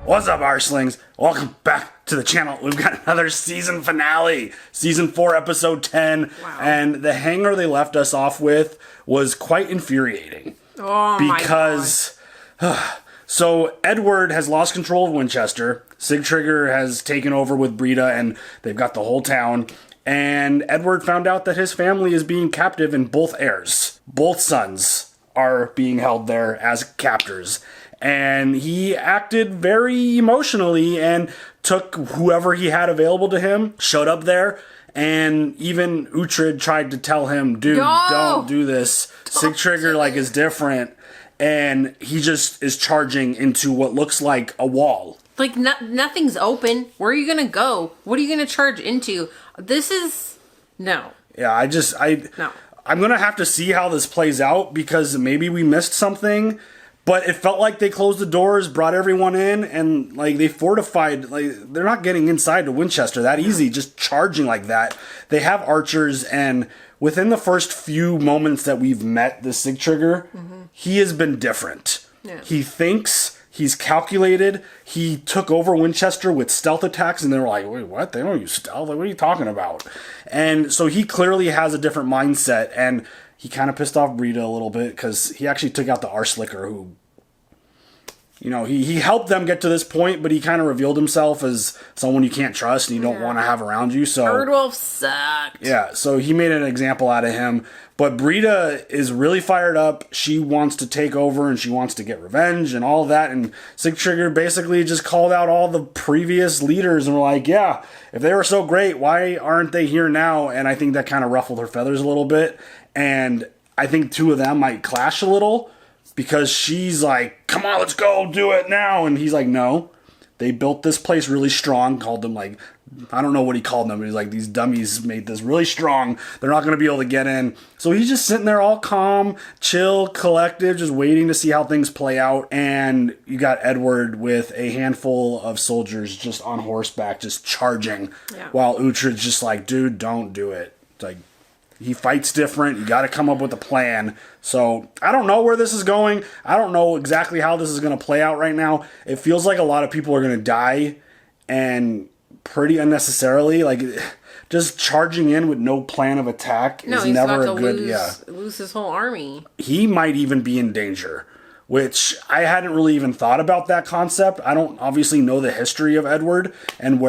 What's up, Arslings? Welcome back to the channel. We've got another season finale. Season 4, episode 10. Wow. And the hanger they left us off with was quite infuriating. Oh, because, so Edward has lost control of Winchester. Sigtryggr has taken over with Brita, and they've got the whole town. And Edward found out that his family is being captive, and both heirs, both sons, are being held there as captors. And he acted very emotionally and took whoever he had available to him, showed up there, and even Uhtred tried to tell him, dude, don't do this. Sigtryggr, is different. And he just is charging into what looks like a wall. Nothing's open. Where are you going to go? What are you going to charge into? This is... No. Yeah, No. I'm going to have to see how this plays out because maybe we missed something. But it felt like they closed the doors, brought everyone in, and they fortified. They're not getting inside to Winchester that easy, just charging like that. They have archers, and within the first few moments that we've met the Sigtryggr, he has been different. Yeah. He thinks, he's calculated. He took over Winchester with stealth attacks, and they were like, wait, what? They don't use stealth? What are you talking about? And so he clearly has a different mindset, and he kind of pissed off Brita a little bit because he actually took out the Arslicker who, he helped them get to this point, but he kind of revealed himself as someone you can't trust and you don't want to have around you. So Erdwolf sucked. Yeah, so he made an example out of him. But Brita is really fired up. She wants to take over and she wants to get revenge and all that. And Sigtryggr basically just called out all the previous leaders and were like, yeah, if they were so great, why aren't they here now? And I think that kind of ruffled her feathers a little bit. And I think two of them might clash a little because she's like, come on, let's go do it now. And he's like, no. They built this place really strong, called them I don't know what he called them. But he's like, these dummies made this really strong. They're not going to be able to get in. So he's just sitting there all calm, chill, collective, just waiting to see how things play out. And you got Edward with a handful of soldiers just on horseback, just charging. Yeah. While Uhtred's just like, dude, don't do it. He fights different. You got to come up with a plan. So I don't know where this is going. I don't know exactly how this is going to play out right now. It feels like a lot of people are going to die and pretty unnecessarily. Just charging in with no plan of attack is never a good... lose his whole army. He might even be in danger, which I hadn't really even thought about that concept. I don't obviously know the history of Edward and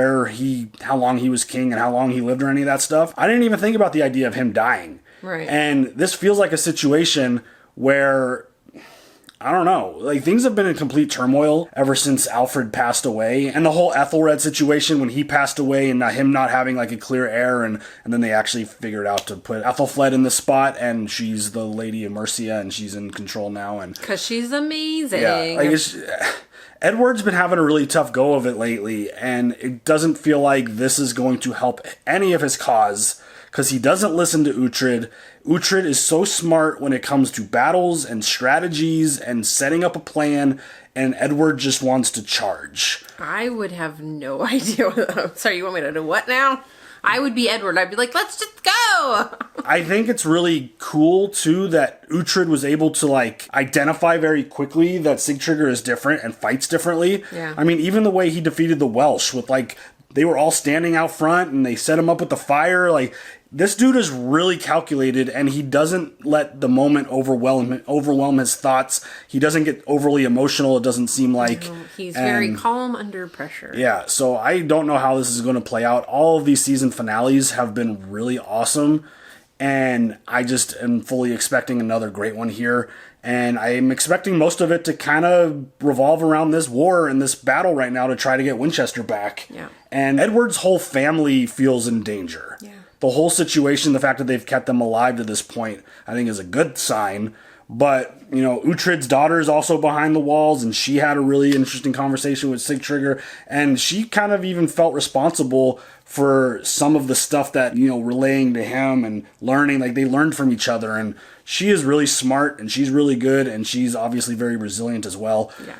how long he was king and how long he lived or any of that stuff. I didn't even think about the idea of him dying. Right. And this feels like a situation where, I don't know, things have been in complete turmoil ever since Alfred passed away. And the whole Aethelflaed situation when he passed away and him not having a clear heir. And then they actually figured out to put Aethelflaed in the spot. And she's the Lady of Mercia and she's in control now. And because she's amazing. Yeah, Edward's been having a really tough go of it lately. And it doesn't feel like this is going to help any of his cause. Because he doesn't listen to Uhtred. Uhtred is so smart when it comes to battles and strategies and setting up a plan, and Edward just wants to charge. I would have no idea. Sorry, you want me to do what now? I would be Edward. I'd be like, let's just go. I think it's really cool, too, that Uhtred was able to, identify very quickly that Sigtryggr is different and fights differently. Yeah. I mean, even the way he defeated the Welsh with, they were all standing out front and they set him up with the fire. This dude is really calculated and he doesn't let the moment overwhelm his thoughts. He doesn't get overly emotional, it doesn't seem like. He's very calm under pressure. Yeah, so I don't know how this is going to play out. All of these season finales have been really awesome. And I just am fully expecting another great one here. And I'm expecting most of it to kind of revolve around this war and this battle right now to try to get Winchester back. Yeah. And Edward's whole family feels in danger. Yeah. The whole situation, the fact that they've kept them alive to this point, I think is a good sign. But, Uhtred's daughter is also behind the walls, and she had a really interesting conversation with Sigtryggr, and she kind of even felt responsible for some of the stuff that, relaying to him and learning, they learned from each other, and she is really smart, and she's really good, and she's obviously very resilient as well. Yeah.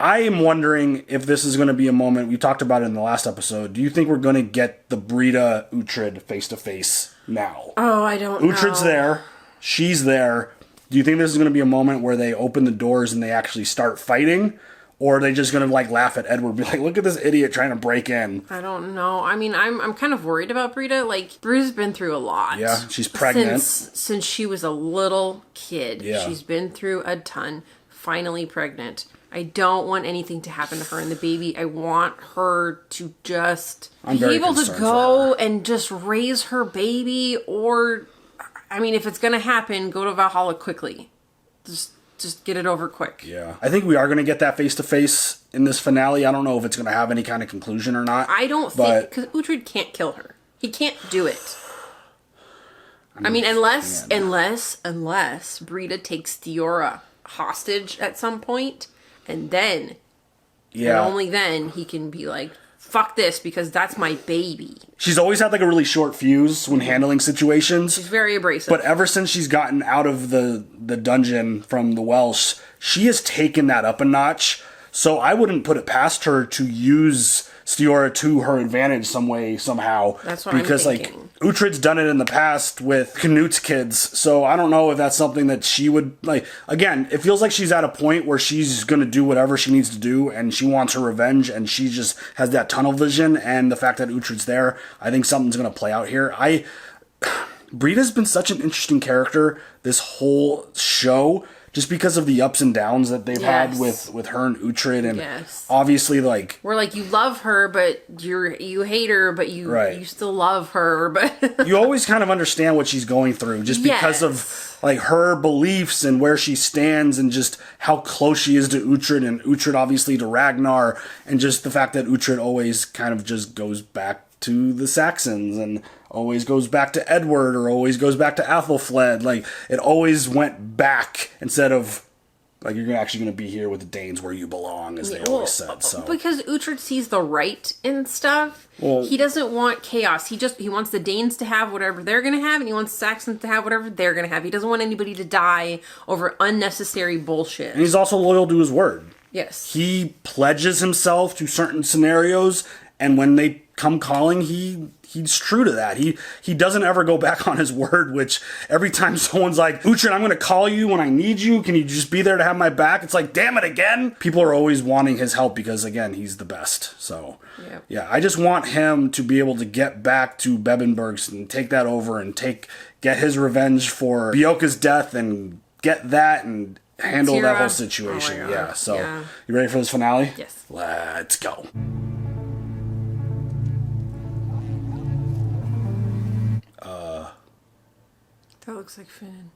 I am wondering if this is going to be a moment, we talked about it in the last episode, do you think we're going to get the Brita Uhtred face-to-face now? Oh, I don't know. Uhtred's there, she's there. Do you think this is going to be a moment where they open the doors and they actually start fighting? Or are they just going to like laugh at Edward, be like, look at this idiot trying to break in? I don't know. I mean, I'm kind of worried about Brita. Like, Britta's been through a lot. Yeah, she's pregnant. Since she was a little kid. Yeah. She's been through a ton. Finally pregnant. I don't want anything to happen to her and the baby. I want her to just be able to go and just raise her baby. Or, I mean, if it's going to happen, go to Valhalla quickly. Just get it over quick. Yeah. I think we are going to get that face-to-face in this finale. I don't know if it's going to have any kind of conclusion or not. I don't think... Because Uhtred can't kill her. He can't do it. I mean, unless Brita takes Stiorra hostage at some point, and then... Yeah. And only then he can be like, fuck this, because that's my baby. She's always had like a really short fuse when handling situations. She's very abrasive. But ever since she's gotten out of the dungeon from the Welsh, she has taken that up a notch. So I wouldn't put it past her to use Stiorra to her advantage some way, somehow. That's what I'm thinking. Because like Uhtred's done it in the past with Knut's kids. So I don't know if that's something that she would like. Again, it feels like she's at a point where she's going to do whatever she needs to do and she wants her revenge and she just has that tunnel vision. And the fact that Uhtred's there, I think something's going to play out here. Brita's been such an interesting character this whole show. Just because of the ups and downs that they've had with her and Uhtred, and obviously, like we're like, you love her, but you hate her, but you still love her, but you always kind of understand what she's going through, just because of like her beliefs and where she stands, and just how close she is to Uhtred, and Uhtred obviously to Ragnar, and just the fact that Uhtred always kind of just goes back to the Saxons and always goes back to Edward or always goes back to Aethelflaed. Like, it always went back instead of, like, you're actually going to be here with the Danes where you belong, as they always said. So because Uhtred sees the right in stuff, he doesn't want chaos. He wants the Danes to have whatever they're going to have, and he wants Saxons to have whatever they're going to have. He doesn't want anybody to die over unnecessary bullshit. And he's also loyal to his word. Yes. He pledges himself to certain scenarios, and when they come calling, he's true to that. He doesn't ever go back on his word, which every time someone's like, Uhtred, I'm going to call you when I need you. Can you just be there to have my back? It's like, damn it again. People are always wanting his help because, again, he's the best. So, yeah, I just want him to be able to get back to Bebbanburg and take that over and get his revenge for Bjorka's death and get that and handle that whole situation. You ready for this finale? Yes. Let's go. That looks like Finn.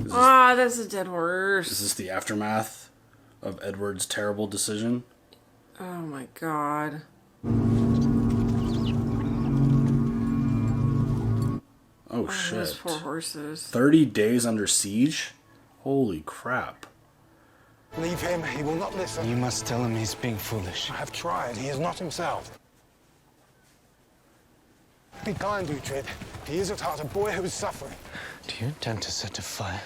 That's a dead horse. Is this the aftermath of Edward's terrible decision? Oh my god. Oh shit. Those poor horses. 30 days under siege? Holy crap. Leave him, he will not listen. You must tell him he's being foolish. I have tried, he is not himself. Be kind, Uhtred. He is at heart a boy who is suffering. Do you intend to set a fire?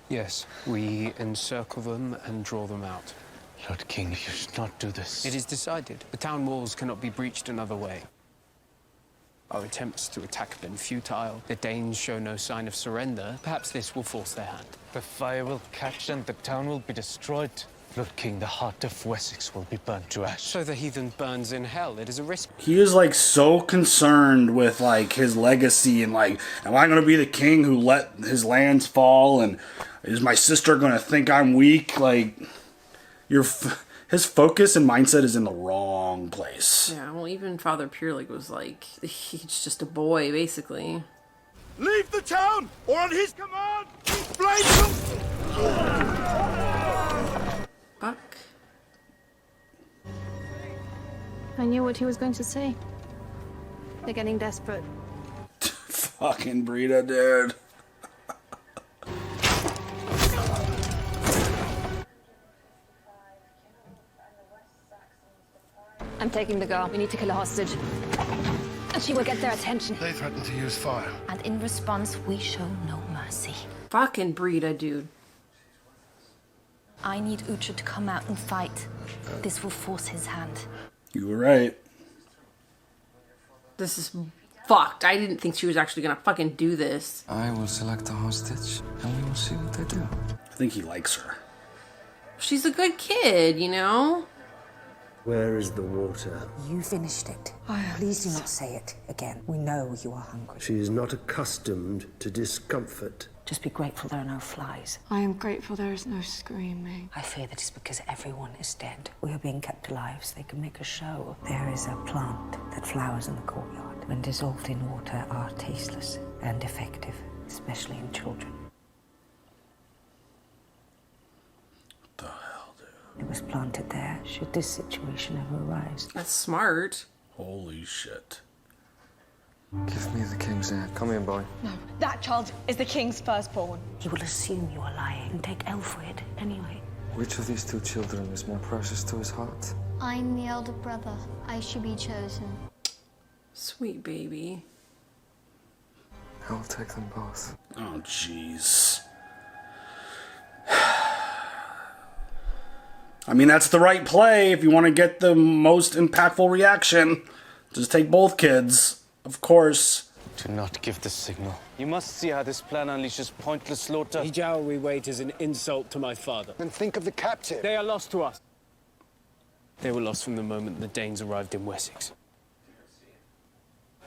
Yes, we encircle them and draw them out. Lord King, you should not do this. It is decided. The town walls cannot be breached another way. Our attempts to attack have been futile. The Danes show no sign of surrender. Perhaps this will force their hand. The fire will catch and the town will be destroyed. Lord King, the heart of Wessex will be burnt to ash. So the heathen burns in hell. It is a risk. He is like so concerned with like his legacy and like, am I going to be the king who let his lands fall? And is my sister going to think I'm weak? Like, his focus and mindset is in the wrong place. Yeah, well, even Father Purelig was like, he's just a boy, basically. Leave the town, or on his command, flames Fuck. I knew what he was going to say. They're getting desperate. Fucking Brita, dude. I'm taking the girl. We need to kill a hostage. And she will get their attention. They threaten to use fire. And in response, we show no mercy. Fucking Brita, dude. I need Uhtred to come out and fight. This will force his hand. You were right. This is fucked. I didn't think she was actually gonna fucking do this. I will select a hostage, and we will see what they do. I think he likes her. She's a good kid, you know? Where is the water? You finished it. Please do not say it again. We know you are hungry. She is not accustomed to discomfort. Just be grateful there are no flies. I am grateful there is no screaming. I fear that it's because everyone is dead. We are being kept alive so they can make a show. There is a plant that flowers in the courtyard. When dissolved in water, are tasteless and effective, especially in children. What the hell, dude? It was planted there should this situation ever arise. That's smart. Holy shit. Give me the king's heir. Come here, boy. No, that child is the king's firstborn. He will assume you are lying and take Aethelflaed anyway. Which of these two children is more precious to his heart? I'm the elder brother. I should be chosen. Sweet baby. I will take them both. Oh, jeez. I mean, that's the right play if you want to get the most impactful reaction. Just take both kids. Of course. Do not give the signal. You must see how this plan unleashes pointless slaughter. The dowry we wait is an insult to my father. Then think of the captive. They are lost to us. They were lost from the moment the Danes arrived in Wessex.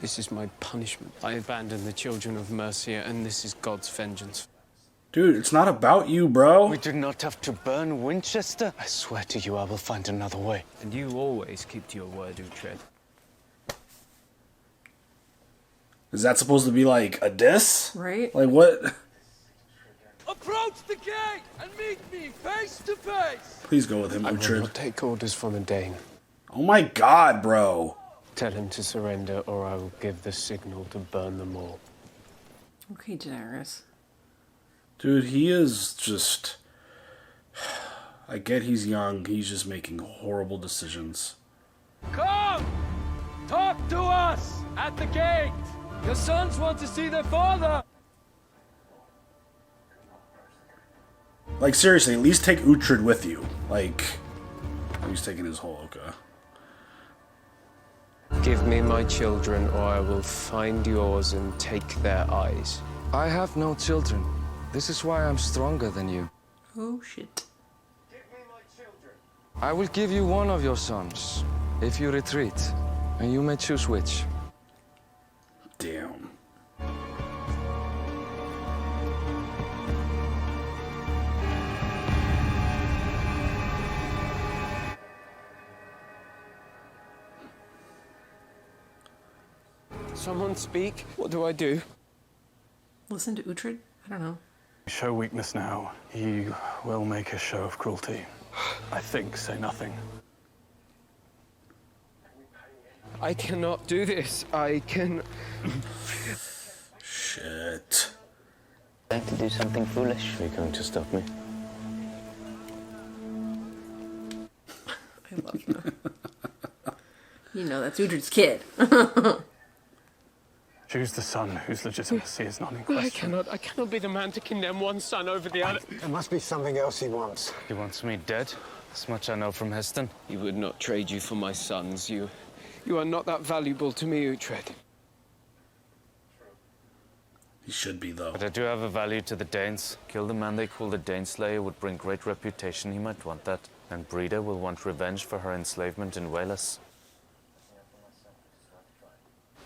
This is my punishment. I abandoned the children of Mercia, and this is God's vengeance. Dude, it's not about you, bro. We do not have to burn Winchester. I swear to you, I will find another way. And you always keep to your word, Uhtred. Is that supposed to be like a diss? Right? Like what? Approach the gate and meet me face to face. Please go with him, I will Uhtred. not take orders from a Dane. Oh my god, bro. Tell him to surrender, or I will give the signal to burn them all. Okay, Daenerys. Dude, he is just... I get he's young. He's just making horrible decisions. Come! Talk to us at the gate. Your sons want to see their father. Like, seriously, at least take Uhtred with you. Like, he's taking his whole... Okay. Give me my children, or I will find yours and take their eyes. I have no children. This is why I'm stronger than you. Oh, shit. Give me my children. I will give you one of your sons, if you retreat, and you may choose which. Damn. Someone speak. What do I do? Listen to Uhtred? I don't know. Show weakness now. He will make a show of cruelty. I think, say nothing. I cannot do this. I can... Shit. I'm going to do something foolish. Are you going to stop me? I love that. You know, that's Uhtred's kid. Choose the son whose legitimacy is not in question. I cannot be the man to condemn one son over the other. There must be something else he wants. He wants me dead. As much I know from Heston. He would not trade you for my sons. You are not that valuable to me, Uhtred. He should be, though. But I do have a value to the Danes. Kill the man they call the Daneslayer would bring great reputation. He might want that. And Brida will want revenge for her enslavement in Wales.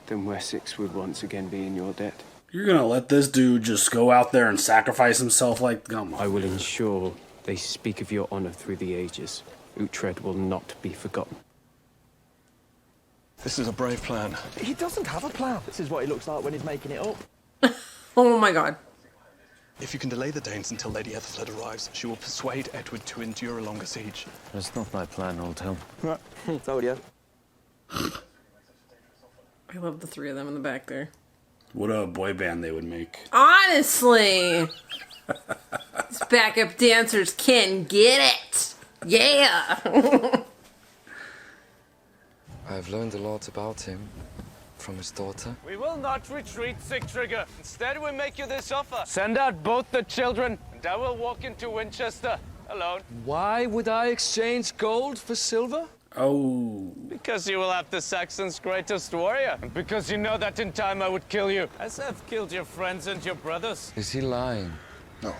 Then Wessex would once again be in your debt. You're gonna let this dude just go out there and sacrifice himself like... Come on. I will ensure they speak of your honor through the ages. Uhtred will not be forgotten. This is a brave plan. He doesn't have a plan. This is what he looks like when he's making it up. Oh my god. If you can delay the Danes until Lady Aethelflaed arrives, she will persuade Edward to endure a longer siege. That's not my plan, old helm. Told you. I love the three of them in the back there. What a boy band they would make. Honestly! These backup dancers can get it! Yeah! I have learned a lot about him from his daughter. We will not retreat, Sigtryggr. Instead, we make you this offer. Send out both the children, and I will walk into Winchester alone. Why would I exchange gold for silver? Oh. Because you will have the Saxons' greatest warrior. And because you know that in time I would kill you. As I've killed your friends and your brothers. Is he lying? No.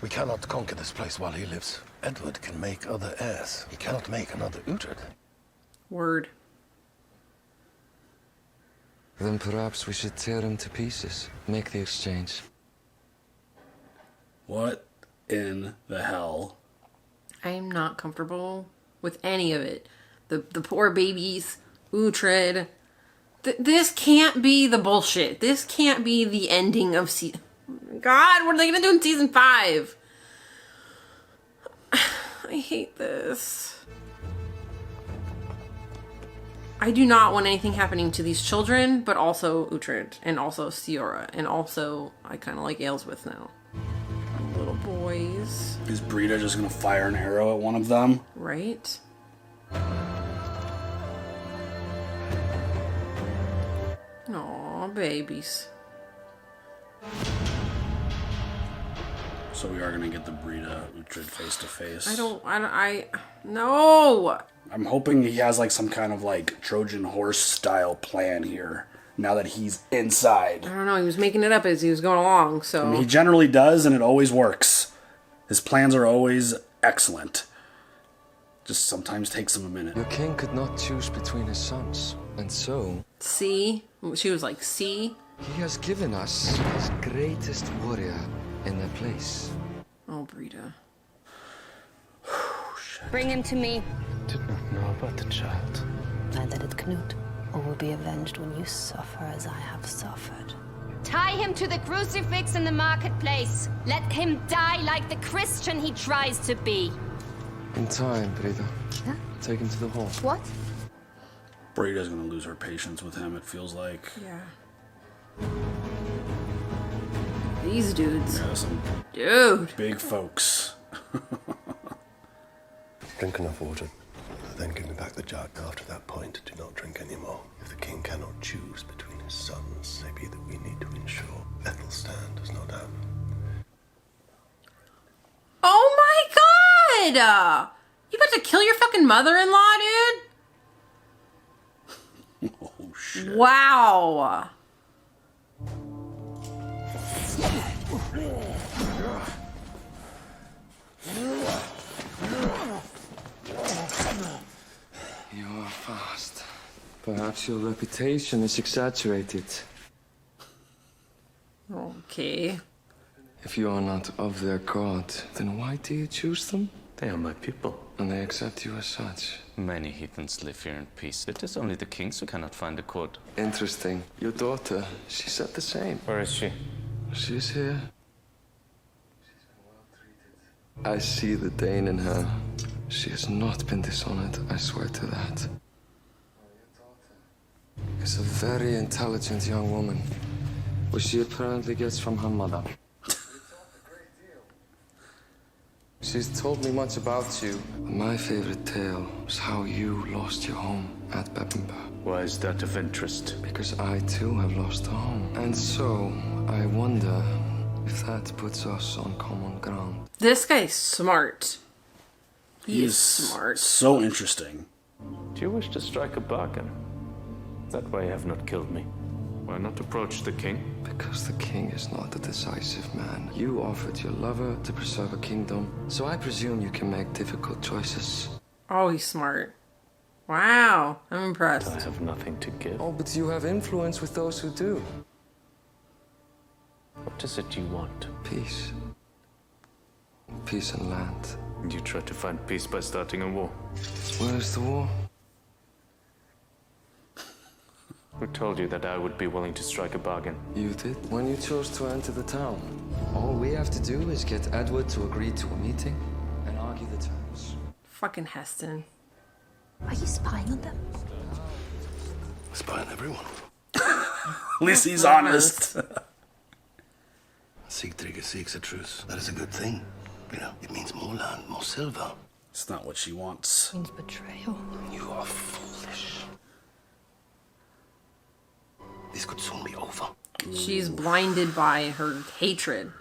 We cannot conquer this place while he lives. Edward can make other heirs. He cannot make another Uhtred. Word. Then perhaps we should tear him to pieces. Make the exchange. What in the hell? I am not comfortable with any of it. The poor babies, Uhtred. This can't be the bullshit. This can't be the ending of season. God, what are they gonna do in season 5? I hate this. I do not want anything happening to these children, but also Uhtred, and also Stiorra, and also I kind of like Aelfswith now. Little boys. Is Brita just gonna fire an arrow at one of them? Right? Aw, babies. So we are gonna get the Brita Uhtred face to face. No! I'm hoping he has like some kind of like Trojan horse style plan here. Now that he's inside. I don't know, he was making it up as he was going along, so... I mean, he generally does, and it always works. His plans are always excellent. Just sometimes takes him a minute. Your king could not choose between his sons, and so... See? She was like, see? He has given us his greatest warrior in their place. Oh, Brita. Bring him to me. Did not know about the child. Neither did Knut, or will be avenged when you suffer as I have suffered. Tie him to the crucifix in the marketplace. Let him die like the Christian he tries to be. In time, Brita. Huh? Take him to the hall. What? Brita's gonna lose her patience with him, it feels like. Yeah. These dudes. Yeah, some big folks. Drink enough water, then give me back the jug. After that point, do not drink any more. If the king cannot choose between his sons, it be that we need to ensure Aethelflaed does not have. Oh my god! You about to kill your fucking mother-in-law, dude? Oh shit. Wow. You are fast. Perhaps your reputation is exaggerated. Okay. If you are not of their god, then why do you choose them? They are my people. And they accept you as such. Many heathens live here in peace. It is only the kings who cannot find a court. Interesting. Your daughter, she said the same. Where is she? She's here. I see the Dane in her. She has not been dishonored, I swear to that. Is a very intelligent young woman, which she apparently gets from her mother. She's told me much about you. My favorite tale is how you lost your home at Bebbanburg. Why is that of interest? Because I too have lost a home. And so, I wonder if that puts us on common ground. This guy's smart. He is smart. So interesting. Do you wish to strike a bargain? That way you have not killed me. Why not approach the king? Because the king is not a decisive man. You offered your lover to preserve a kingdom, so I presume you can make difficult choices. Oh, he's smart. Wow, I'm impressed. I have nothing to give. Oh, but you have influence with those who do. What is it you want? Peace. Peace and land. You try to find peace by starting a war. Where is the war? Who told you that I would be willing to strike a bargain? You did. When you chose to enter the town. All we have to do is get Edward to agree to a meeting and argue the terms. Fucking Heston. Are you spying on them? Spy on everyone. At least he's honest. Sigtryggr seeks a truce. That is a good thing. You know, it means more land, more silver. It's not what she wants. It means betrayal. You are foolish. This could soon be over. She's blinded by her hatred.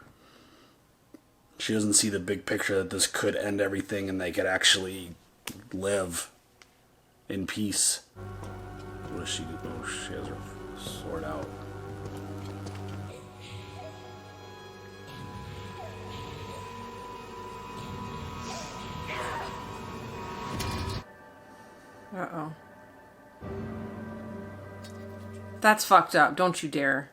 She doesn't see the big picture that this could end everything and they could actually live in peace. What does she do? Oh, she has her sword out. Uh-oh. That's fucked up. Don't you dare.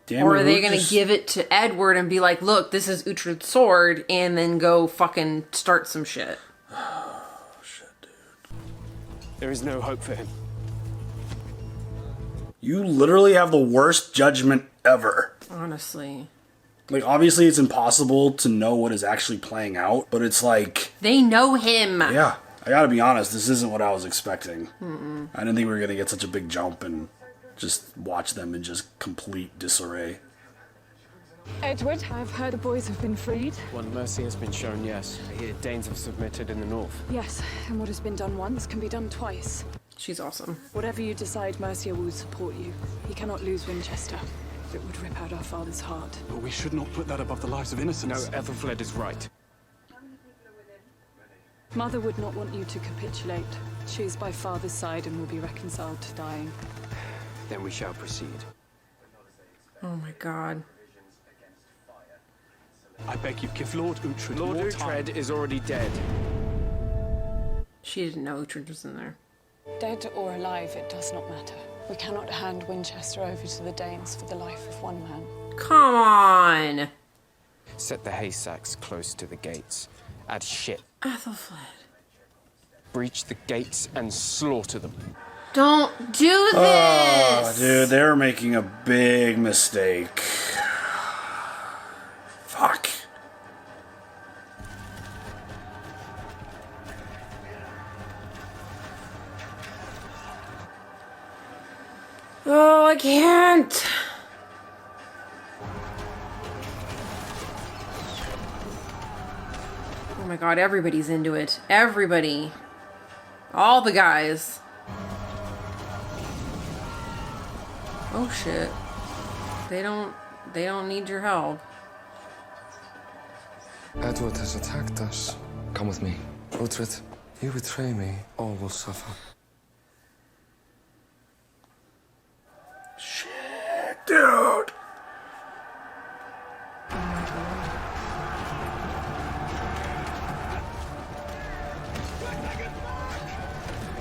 Damn, or are they going to give it to Edward and be like, look, this is Uhtred's sword, and then go fucking start some shit? Oh, shit, dude. There is no hope for him. You literally have the worst judgment ever. Honestly. Like, obviously it's impossible to know what is actually playing out, but it's like... They know him. Yeah. I gotta be honest, this isn't what I was expecting. I didn't think we were gonna get such a big jump and just watch them in just complete disarray. Edward, I've heard the boys have been freed. One mercy has been shown, yes. I hear Danes have submitted in the north. Yes, and what has been done once can be done twice. She's awesome. Whatever you decide, Mercia will support you. He cannot lose Winchester. It would rip out our father's heart. But we should not put that above the lives of innocents. No, Aethelflaed is right. Mother would not want you to capitulate. She is by father's side and will be reconciled to dying. Then we shall proceed. Oh my god. I beg you, give Lord Uhtred Lord more Uhtred time. is already dead. She didn't know Uhtred was in there. Dead or alive, it does not matter. We cannot hand Winchester over to the Danes for the life of one man. Come on! Set the haystacks close to the gates. Add shit. Aethelflaed. Breach the gates and slaughter them. Don't do this! Oh, dude, they're making a big mistake. Fuck. Oh, I can't. Oh my god, everybody's into it. Everybody. All the guys. Oh shit. They don't need your help. Edward has attacked us. Come with me. Uhtred, you betray me, all will suffer. Shit, dude.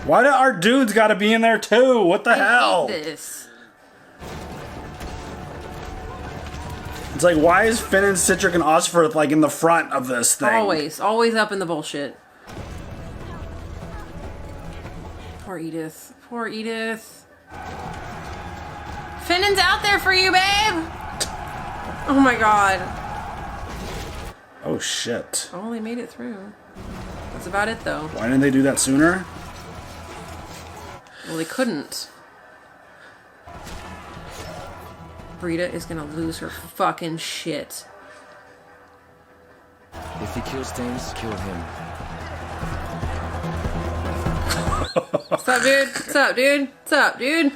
Why do our dudes gotta be in there too? What the hell? Hate this. It's like, why is Finn and Sigtryggr and Osferth like in the front of this thing? Always up in the bullshit. Poor Edith. Poor Edith. Finn's out there for you, babe! Oh my god. Oh shit. Oh, they made it through. That's about it though. Why didn't they do that sooner? Well, they couldn't. Brita is gonna lose her fucking shit. If he kills Danes, kill him. What's up, dude? What's up, dude? What's up, dude?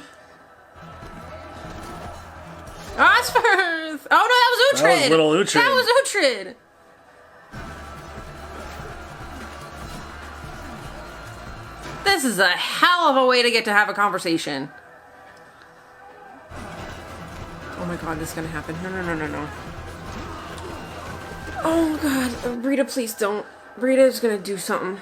Osferth! Oh no, that was Uhtred! That was little Uhtred. That was Uhtred! This is a hell of a way to get to have a conversation. Oh my god, this is gonna happen. No. Oh god, Brita, please don't. Brita is gonna do something.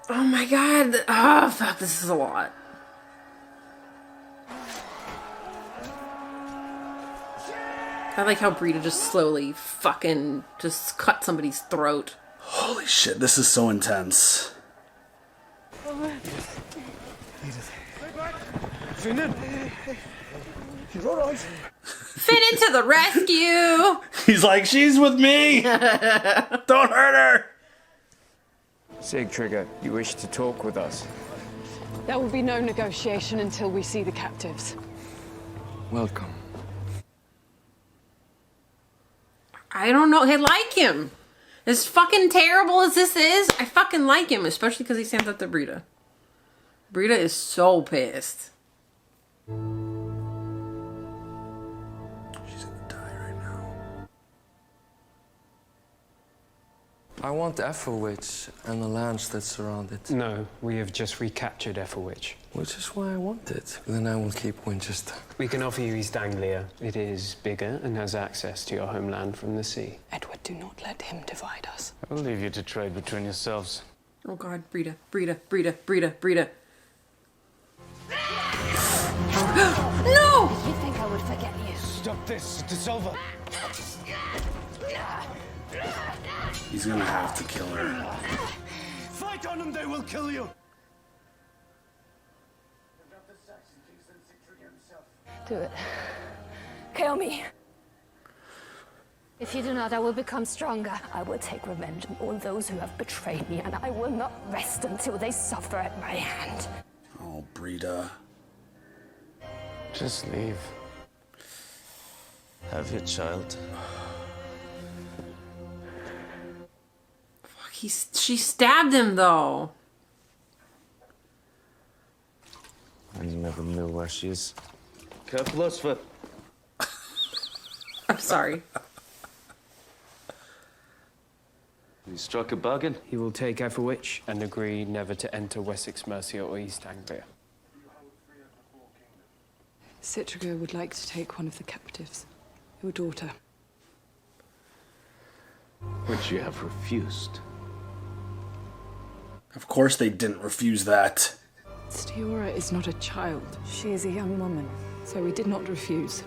Oh my god. Oh fuck, this is a lot. I like how Brita just slowly fucking just cut somebody's throat. Holy shit, this is so intense. Finn! She's alright. Finn to the rescue! He's like, she's with me! Don't hurt her! Sigtryggr, you wish to talk with us? There will be no negotiation until we see the captives. Welcome. I don't know. I like him. As fucking terrible as this is, I fucking like him, especially because he stands up to Brita. Brita is so pissed. She's gonna die right now. I want Aethelflaed and the lands that surround it. No, we have just recaptured Aethelflaed. Which is why I want it. Then I will keep Winchester. We can offer you East Anglia. It is bigger and has access to your homeland from the sea. Edward, do not let him divide us. I will leave you to trade between yourselves. Oh God, Brita. No! You think I would forget you? Stop this. It's over. He's gonna have to kill her. Fight on them, they will kill you. Do it. Kill me. If you do not, I will become stronger. I will take revenge on all those who have betrayed me, and I will not rest until they suffer at my hand. Oh, Brita. Just leave. Have your child. Fuck, she stabbed him though. I never knew where she is. Careful, Osford. I'm sorry. We struck a bargain. He will take Aethelwich and agree never to enter Wessex, Mercia, or East Anglia. Sigtryggr would like to take one of the captives, your daughter. Which you have refused. Of course they didn't refuse that. Stiorra is not a child. She is a young woman, so we did not refuse.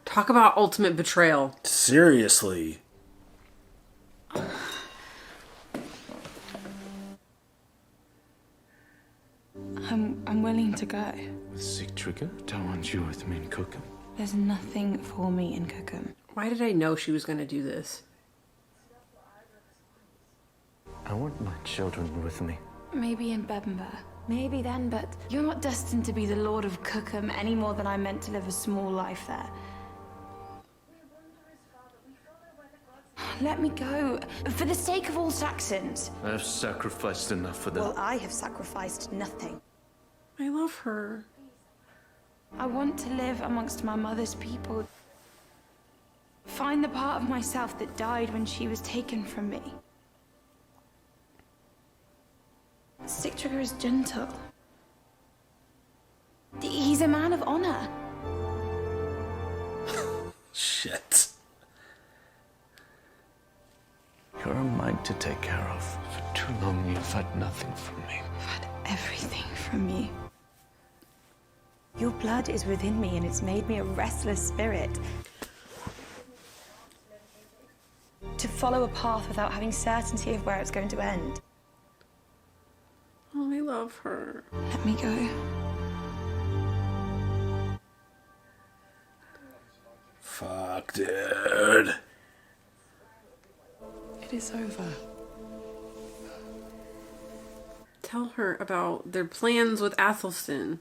Talk about ultimate betrayal. Seriously. I'm willing to go. With Sigtryggr? Don't want you with me in Cookham. There's nothing for me in Cookham. Why did I know she was going to do this? I want my children with me. Maybe in Bebbanburg. Maybe then, but you're not destined to be the Lord of Cookham any more than I'm meant to live a small life there. Let me go. For the sake of all Saxons. I have sacrificed enough for them. Well, I have sacrificed nothing. I love her. I want to live amongst my mother's people. Find the part of myself that died when she was taken from me. Sigtryggr is gentle. He's a man of honor. Shit. You're mine to take care of. For too long you've had nothing from me. I've had everything from you. Your blood is within me and it's made me a restless spirit. To follow a path without having certainty of where it's going to end. Oh, I love her. Let me go. Fuck, dude. It is over. Tell her about their plans with Athelstan.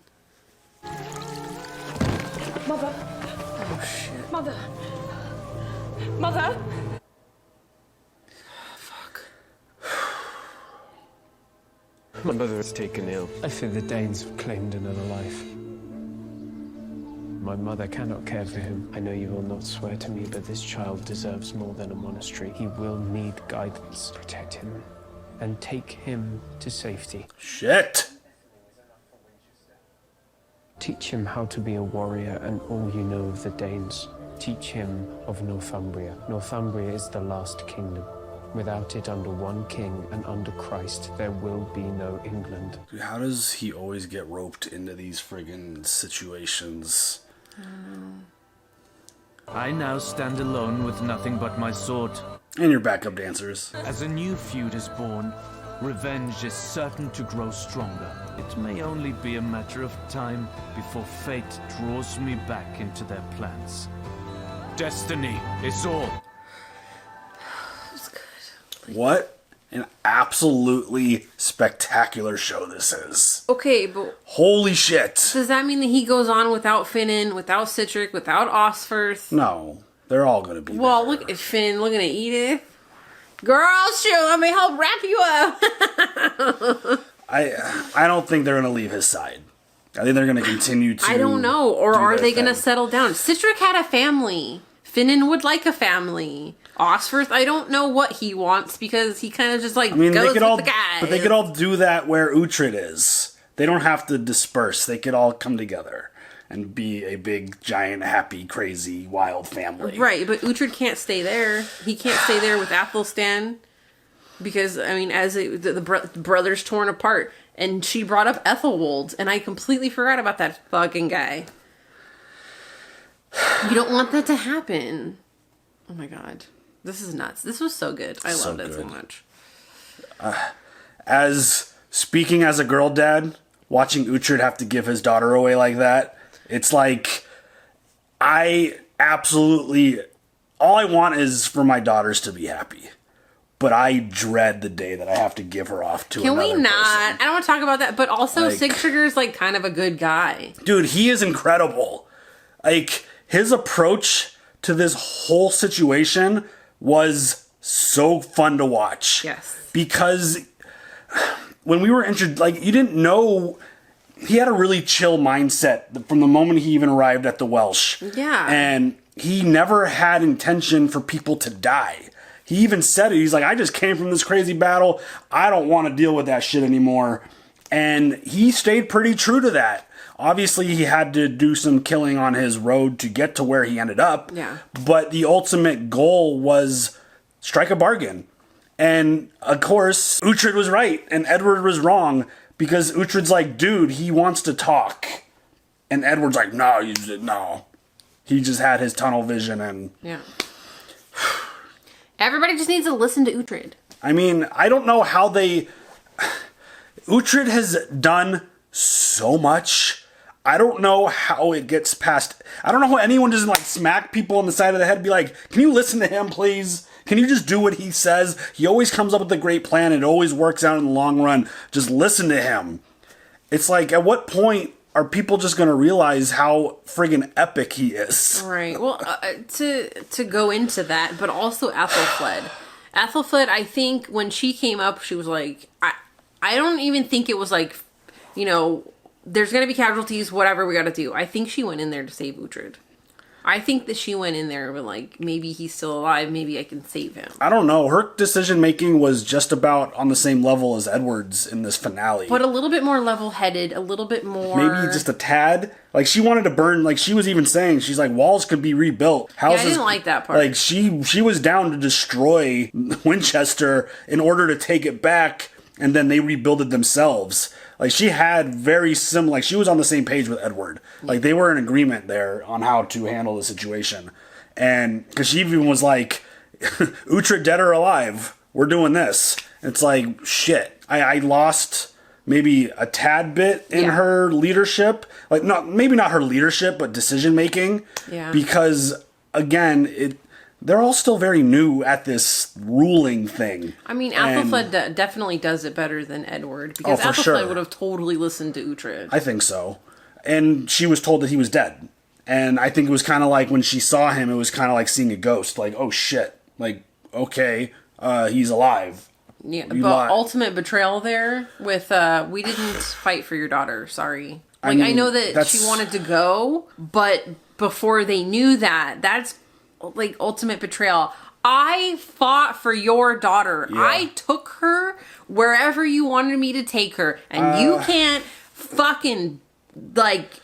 Mother. Oh, shit. Mother. Mother. My mother is taken ill. I fear the Danes have claimed another life. My mother cannot care for him. I know you will not swear to me, but this child deserves more than a monastery. He will need guidance. Protect him and take him to safety. Shit! Teach him how to be a warrior and all you know of the Danes. Teach him of Northumbria. Northumbria is the last kingdom. Without it, under one king and under Christ, there will be no England. Dude, how does he always get roped into these friggin' situations? I now stand alone with nothing but my sword. And your backup dancers. As a new feud is born, revenge is certain to grow stronger. It may only be a matter of time before fate draws me back into their plans. Destiny is all. What an absolutely spectacular show this is. Okay, but... Holy shit. Does that mean that he goes on without Finan, without Sigtryggr, without Osferth? No. They're all going to be Well, look at Finan looking at Edith. Girl, shoot, let me help wrap you up. I don't think they're going to leave his side. I think they're going to continue to... I don't know. Or are they going to settle down? Sigtryggr had a family. Finan would like a family. Osferth, I don't know what he wants because he kind of just like they goes could with all, the guys. but they could all do that where Uhtred is. They don't have to disperse. They could all come together and be a big, giant, happy, crazy, wild family. Right, but Uhtred can't stay there. He can't stay there with Athelstan because, I mean, as the brothers torn apart. And she brought up Aethelflaed, and I completely forgot about that fucking guy. You don't want that to happen. Oh my god. This is nuts. This was so good. I loved it so much. Speaking as a girl dad, watching Uhtred have to give his daughter away like that, it's like, I absolutely, all I want is for my daughters to be happy. But I dread the day that I have to give her off to another person. Can we not? I don't want to talk about that. But also, Sigtryggr's like kind of a good guy. Dude, he is incredible. Like, his approach to this whole situation was so fun to watch. Yes. Because when we were introduced, like, you didn't know, he had a really chill mindset from the moment he even arrived at the Welsh. Yeah. And he never had intention for people to die. He even said it. He's like, I just came from this crazy battle. I don't want to deal with that shit anymore. And he stayed pretty true to that. Obviously, he had to do some killing on his road to get to where he ended up. Yeah. But the ultimate goal was strike a bargain. And, of course, Uhtred was right and Edward was wrong because Uhtred's like, dude, he wants to talk. And Edward's like, no. He just had his tunnel vision and... Yeah. Everybody just needs to listen to Uhtred. I mean, I don't know how they... Uhtred has done so much. I don't know how it gets past... I don't know how anyone doesn't, like, smack people on the side of the head and be like, can you listen to him, please? Can you just do what he says? He always comes up with a great plan. And it always works out in the long run. Just listen to him. It's like, at what point are people just going to realize how friggin' epic he is? Right. Well, to go into that, but also Aethelflaed. Aethelflaed, I think when she came up, she was like, I don't even think it was like, you know, there's going to be casualties, whatever we got to do. I think she went in there to save Uhtred. I think that she went in there with like, maybe he's still alive, maybe I can save him. I don't know. Her decision making was just about on the same level as Edward's in this finale. But a little bit more level-headed, a little bit more... Maybe just a tad. Like, she wanted to burn... Like, she was even saying, she's like, walls could be rebuilt. Houses... Yeah, I didn't like that part. Like, she was down to destroy Winchester in order to take it back, and then they rebuilt it themselves. Like, she had very similar... Like, she was on the same page with Edward. Like, they were in agreement there on how to handle the situation. And... Because she even was like, Uhtred dead or alive, we're doing this. It's like, shit. I lost maybe a tad bit in her leadership. Like, maybe not her leadership, but decision-making. Yeah. Because, again, they're all still very new at this ruling thing. I mean, Aethelflaed definitely does it better than Edward. Because Aethelflaed would have totally listened to Uhtred. I think so. And she was told that he was dead. And I think it was kind of like when she saw him, it was kind of like seeing a ghost. Like, oh shit. Like, okay, he's alive. Yeah, but ultimate betrayal there with, we didn't fight for your daughter, sorry. Like, I know that she wanted to go, but before they knew that, that's like ultimate betrayal. I fought for your daughter. Yeah. I took her wherever you wanted me to take her, and you can't fucking like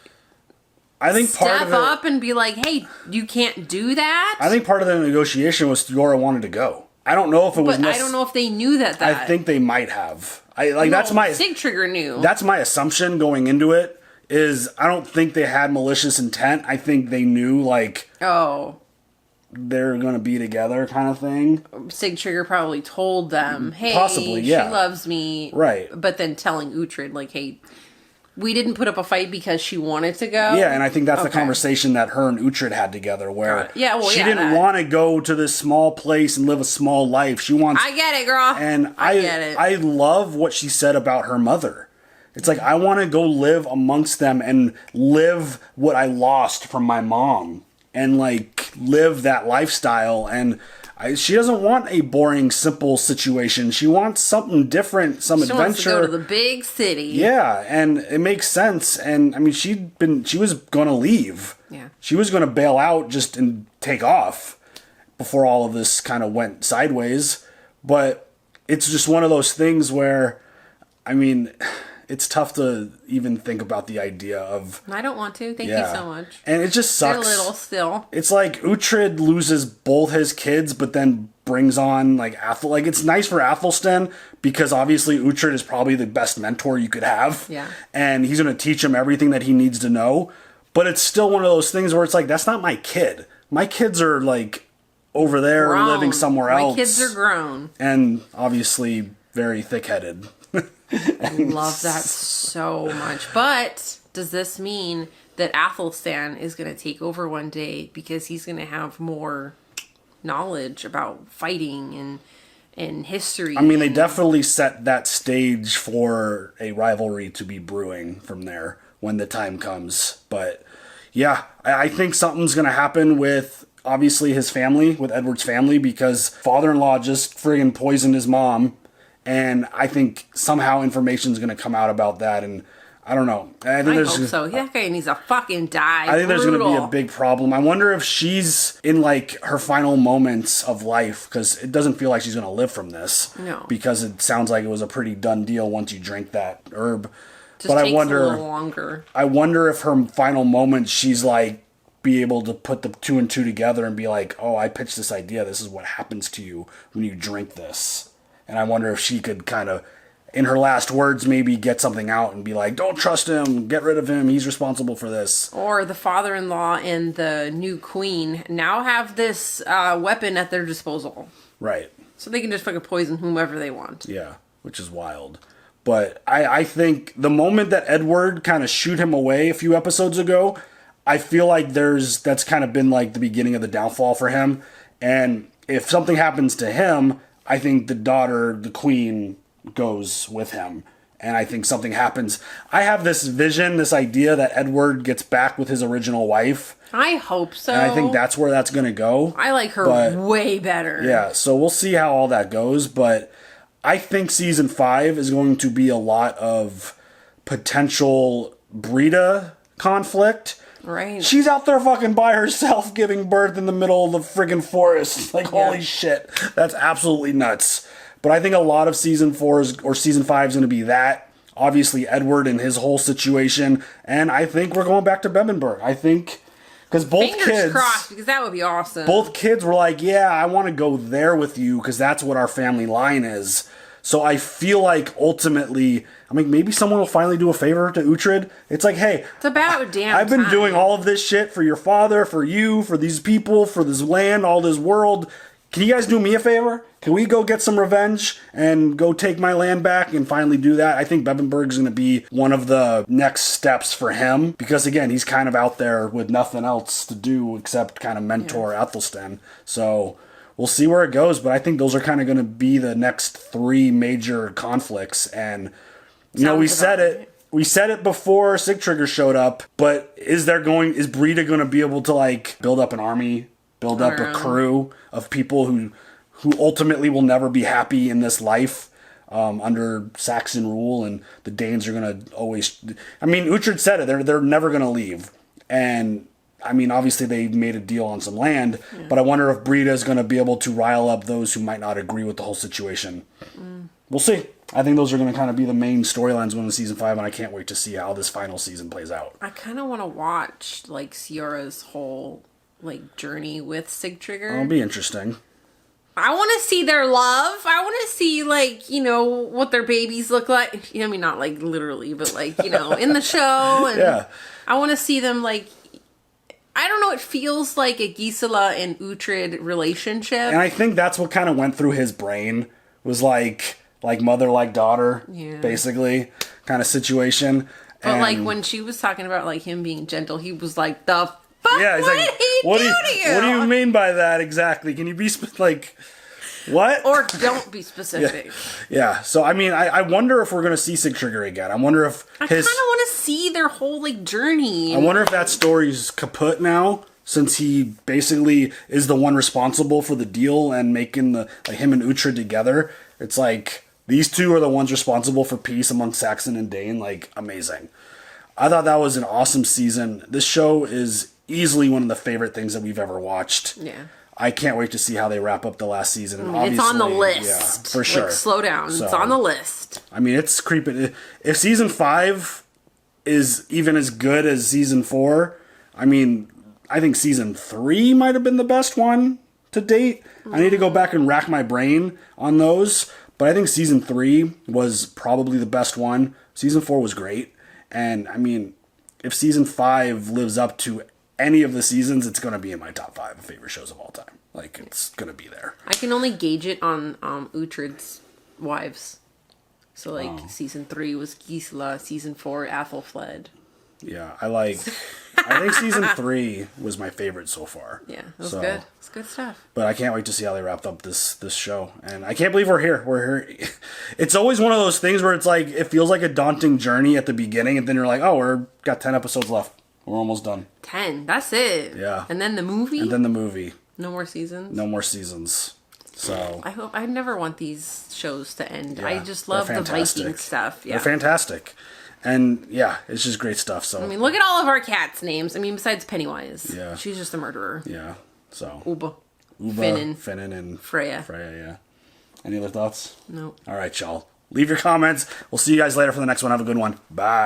I think step up and be like, hey, you can't do that. I think part of the negotiation was Stiorra wanted to go. I don't know if it was. But I don't know if they knew that. I think they might have. That's my Sigtryggr knew. That's my assumption going into it. Is I don't think they had malicious intent. I think they knew they're going to be together kind of thing. Sigtryggr probably told them, hey, possibly, yeah. She loves me. Right. But then telling Uhtred, like, hey, we didn't put up a fight because she wanted to go. Yeah, and I think that's the conversation that her and Uhtred had together where she didn't that. want to go to this small place and live a small life. She wants... I get it, girl. And I get it. I love what she said about her mother. It's like, I want to go live amongst them and live what I lost from my mom. And, like, live that lifestyle. And she doesn't want a boring, simple situation. She wants something different, some adventure. She wants to go to the big city. Yeah, and it makes sense. And, I mean, she was going to leave. Yeah. She was going to bail out just and take off before all of this kind of went sideways. But it's just one of those things where, I mean, it's tough to even think about the idea of... I don't want to. Thank you so much. And it just sucks. They're little still. It's like Uhtred loses both his kids, but then brings on like Like, it's nice for Aethelstan because obviously Uhtred is probably the best mentor you could have. Yeah. And he's going to teach him everything that he needs to know. But it's still one of those things where it's like, that's not my kid. My kids are like over there Grown. living somewhere else. My kids are grown. And obviously very thick-headed. I love that so much. But does this mean that Aethelstan is going to take over one day because he's going to have more knowledge about fighting and history? I mean, they definitely set that stage for a rivalry to be brewing from there when the time comes. But yeah, I think something's going to happen with obviously his family, with Edward's family, because father-in-law just friggin' poisoned his mom. And I think somehow information is going to come out about that. And I don't know. I hope so. That guy needs to fucking die. I think there's going to be a big problem. I wonder if she's in like her final moments of life, because it doesn't feel like she's going to live from this. No. Because it sounds like it was a pretty done deal once you drink that herb. Just takes a little longer. I wonder if her final moments, she's like, be able to put the 2 and 2 together and be like, oh, I pitched this idea. This is what happens to you when you drink this. And I wonder if she could kind of, in her last words, maybe get something out and be like, don't trust him, get rid of him, he's responsible for this. Or the father-in-law and the new queen now have this weapon at their disposal. Right. So they can just fucking poison whomever they want. Yeah, which is wild. But I think the moment that Edward kind of shoot him away a few episodes ago, I feel like that's kind of been like the beginning of the downfall for him. And if something happens to him, I think the daughter, the queen, goes with him. And I think something happens. I have this vision, this idea that Edward gets back with his original wife. I hope so. And I think that's where that's going to go. I like her way better. Yeah, so we'll see how all that goes. But I think season 5 is going to be a lot of potential Brita conflict. Right. She's out there fucking by herself giving birth in the middle of the friggin' forest. Like, holy shit. That's absolutely nuts. But I think a lot of season 4 or season 5 is going to be that. Obviously, Edward and his whole situation. And I think we're going back to Bebbanburg. I think... Because both Fingers crossed, because that would be awesome. Both kids were like, yeah, I want to go there with you because that's what our family line is. So I feel like ultimately, I mean, maybe someone will finally do a favor to Uhtred. It's like, hey, it's about damn I've been time. doing all of this shit for your father, for you, for these people, for this land, all this world. Can you guys do me a favor? Can we go get some revenge and go take my land back and finally do that? I think Bebbanburg's going to be one of the next steps for him because, again, he's kind of out there with nothing else to do except kind of mentor Aethelstan. So we'll see where it goes, but I think those are kind of going to be the next 3 major conflicts. And, you know, we said it before Sigtryggr showed up, but is Brita going to be able to, like, build up an army, build up a crew of people who ultimately will never be happy in this life under Saxon rule, and the Danes are going to always... I mean, Uhtred said it, they're never going to leave. And, I mean, obviously they made a deal on some land, but I wonder if Brita is going to be able to rile up those who might not agree with the whole situation. We'll see. I think those are going to kind of be the main storylines going into season 5, and I can't wait to see how this final season plays out. I kind of want to watch, like, Stiorra's whole, like, journey with Sigtryggr. It'll be interesting. I want to see their love. I want to see, like, you know, what their babies look like. You know, I mean, not, like, literally, but, like, you know, in the show. And I want to see them, like, I don't know, it feels like a Gisela and Uhtred relationship. And I think that's what kind of went through his brain, was, like mother, like daughter, basically, kind of situation. But, like, when she was talking about, like, him being gentle, he was like, the fuck, yeah, he's what like, did he do to you? What do you mean by that exactly? Can you be like, what? Or don't be specific. Yeah. So I mean, I wonder if we're gonna see Sigtryggr again. I wonder if I kind of want to see their whole like journey. I wonder if that story's kaput now, since he basically is the one responsible for the deal and making him and Uhtred together. It's like these two are the ones responsible for peace among Saxon and Dane. Like, amazing. I thought that was an awesome season. This show is easily one of the favorite things that we've ever watched. Yeah. I can't wait to see how they wrap up the last season. And it's on the list. Yeah, for sure. Like, slow down. So, it's on the list. I mean, it's creeping. If season 5 is even as good as season 4, I mean, I think season 3 might have been the best one to date. I need to go back and rack my brain on those. But I think season 3 was probably the best one. Season 4 was great. And, I mean, if season 5 lives up to any of the seasons, it's going to be in my top 5 of favorite shows of all time. Like, it's going to be there. I can only gauge it on Uhtred's wives. So, like, season 3 was Gisela, season 4, Aethelflaed. Yeah, I think season 3 was my favorite so far. Yeah, it was good. It's good stuff. But I can't wait to see how they wrapped up this show. And I can't believe we're here. We're here. It's always one of those things where it's like, it feels like a daunting journey at the beginning, and then you're like, oh, we're got 10 episodes left. We're almost done. 10. That's it. Yeah. And then the movie? And then the movie. No more seasons? No more seasons. So I never want these shows to end. Yeah, I just love the Viking stuff. Yeah. They're fantastic. And yeah, it's just great stuff. So I mean, look at all of our cats' names. I mean, besides Pennywise. Yeah. She's just a murderer. Yeah. So Uba, Finnan, and Freya. Yeah. Any other thoughts? No. All right, y'all. Leave your comments. We'll see you guys later for the next one. Have a good one. Bye.